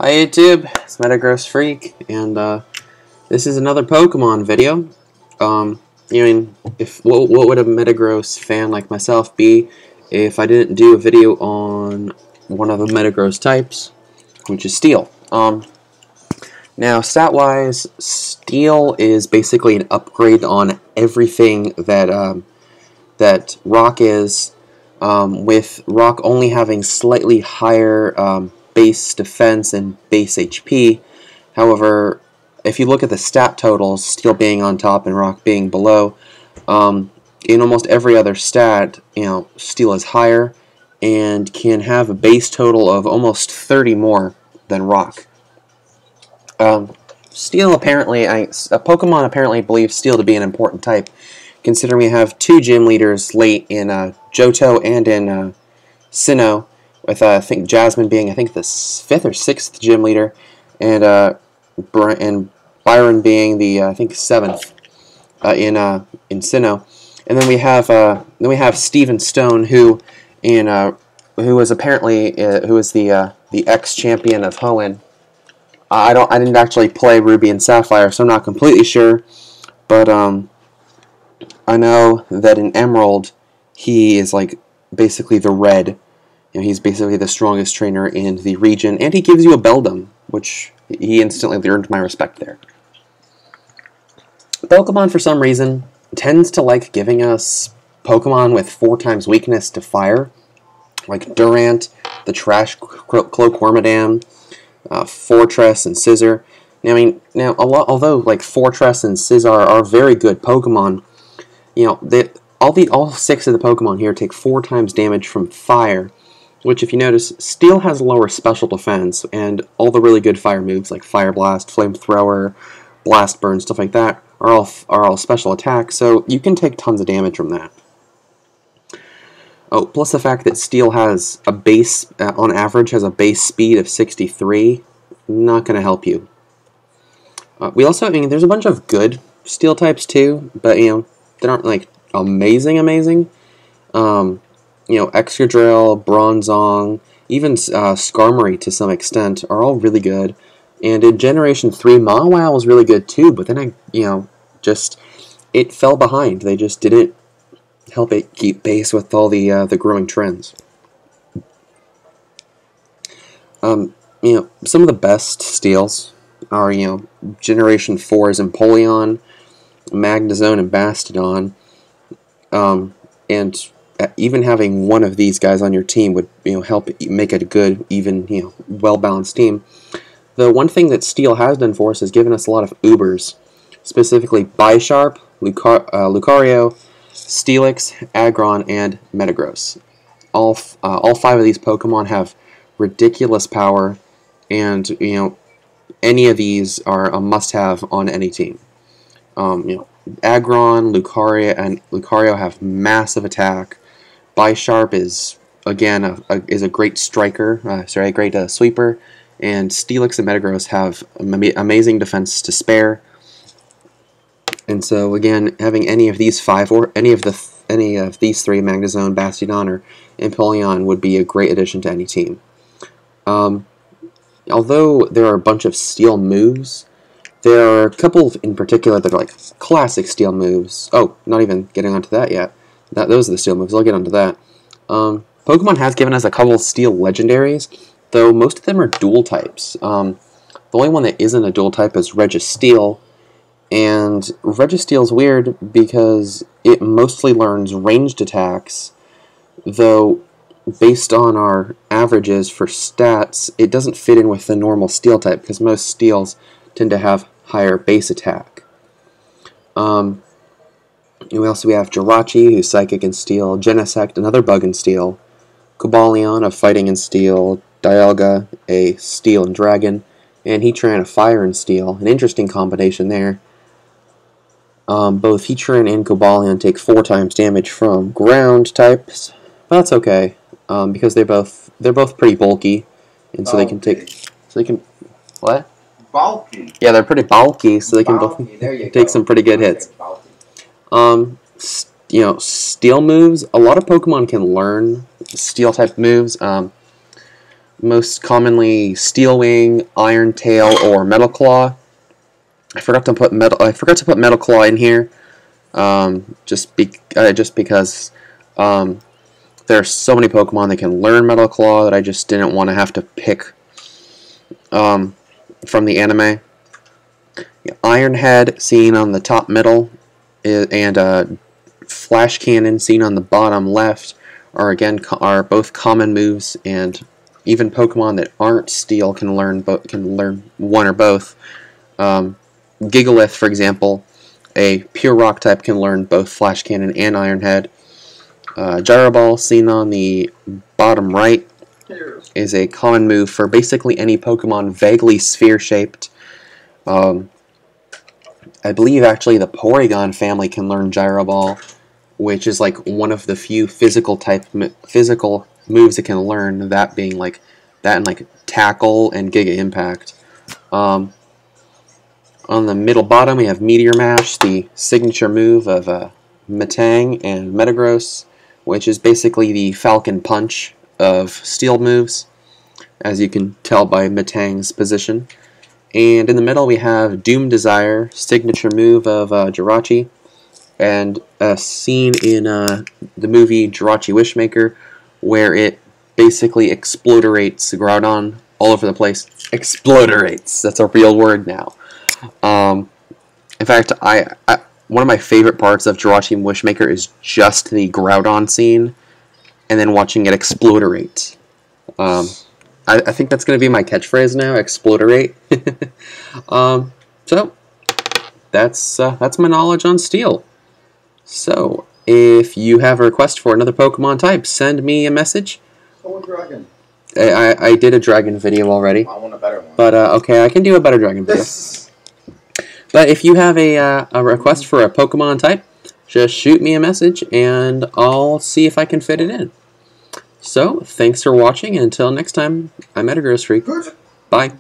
Hi YouTube, it's Metagross Freak, and this is another Pokemon video. What would a Metagross fan like myself be if I didn't do a video on one of the Metagross types, which is Steel. Now, stat-wise, Steel is basically an upgrade on everything that that Rock is, with Rock only having slightly higher base defense and base HP. However, if you look at the stat totals, Steel being on top and Rock being below, in almost every other stat, Steel is higher and can have a base total of almost 30 more than Rock. Steel apparently, Pokemon apparently believes Steel to be an important type, considering we have two gym leaders late in Johto and in Sinnoh, with I think Jasmine being the 5th or 6th gym leader, and Byron being the I think 7th in Sinnoh, and then we have Steven Stone, who was apparently who is the ex-champion of Hoenn. I didn't actually play Ruby and Sapphire, so I'm not completely sure, but I know that in Emerald he is like basically the red. He's basically the strongest trainer in the region, and he gives you a Beldum, which he instantly earned my respect there. Pokemon, for some reason, tends to like giving us Pokemon with 4 times weakness to fire, like Durant, the Trash Cloak Wormadam, Fortress, and Scizor. Although like Fortress and Scizor are very good Pokemon, all 6 of the Pokemon here take 4 times damage from fire, which, if you notice, Steel has lower special defense, and all the really good fire moves like Fire Blast, Flamethrower, Blast Burn, stuff like that are all special attacks, so you can take tons of damage from that. Oh, plus the fact that Steel has a base, on average, has a base speed of 63, not going to help you. We also, there's a bunch of good Steel types too, but they aren't like amazing. Excadrill, Bronzong, even Skarmory to some extent are all really good. And in Generation 3, Mawile was really good too, but then it fell behind. They just didn't help it keep pace with all the growing trends. Some of the best Steels are, Generation 4's Empoleon, Magnezone, and Bastiodon, and even having one of these guys on your team would help make it a good, even well-balanced team. The one thing that Steel has done for us is given us a lot of Ubers, specifically Bisharp, Lucario, Steelix, Aggron, and Metagross. All 5 of these Pokemon have ridiculous power, and any of these are a must-have on any team. Aggron, Lucario have massive attack. Bisharp is again a great striker, a great sweeper, and Steelix and Metagross have amazing defense to spare. And so again, having any of these 5 or any of these 3, Magnezone, Bastiodon, or Empoleon, would be a great addition to any team. Although there are a bunch of Steel moves, there are a couple in particular that are like classic Steel moves. Oh, not even getting onto that yet. Those are the Steel moves. I'll get onto that. Pokemon has given us a couple of Steel Legendaries, though most of them are dual types. The only one that isn't a dual type is Registeel, and Registeel's weird because it mostly learns ranged attacks, though based on our averages for stats, it doesn't fit in with the normal Steel type, because most Steels tend to have higher base attack. We have Jirachi, who's Psychic and Steel, Genesect, another Bug and Steel, Cobalion, a Fighting and Steel, Dialga, a Steel and Dragon, and Heatran, a Fire and Steel. An interesting combination there. Both Heatran and Cobalion take 4 times damage from ground types, but that's okay, because they're both pretty bulky, and so they can take what? Bulky. Yeah, they're pretty bulky, so they can both take some pretty good hits. Steel moves. A lot of Pokemon can learn Steel type moves. most commonly Steel Wing, Iron Tail, or Metal Claw. I forgot to put Metal Claw in here, just because there are so many Pokemon that can learn Metal Claw that I just didn't want to have to pick from the anime. Iron Head seen on the top middle, and Flash Cannon seen on the bottom left are both common moves, and even Pokemon that aren't Steel can learn one or both. Gigalith, for example, a pure Rock type, can learn both Flash Cannon and Iron Head. Gyro Ball, seen on the bottom right, is a common move for basically any Pokemon vaguely sphere-shaped. I believe actually the Porygon family can learn Gyro Ball, which is like one of the few physical moves it can learn. That being like that and like Tackle and Giga Impact. On the middle bottom we have Meteor Mash, the signature move of Metang and Metagross, which is basically the Falcon Punch of Steel moves, as you can tell by Metang's position. And in the middle we have Doom Desire, signature move of Jirachi, and a scene in the movie Jirachi Wishmaker where it basically exploderates Groudon all over the place. Exploderates, that's a real word now. In fact, one of my favorite parts of Jirachi Wishmaker is just the Groudon scene, and then watching it explodorate. I think that's going to be my catchphrase now, explodorate. So, that's my knowledge on Steel. So, if you have a request for another Pokemon type, send me a message. So dragon. I did a dragon video already. I want a better one. But, okay, I can do a better dragon video. But if you have a request for a Pokemon type, just shoot me a message, and I'll see if I can fit it in. So, thanks for watching, and until next time, I'm Metagross Freak. Bye.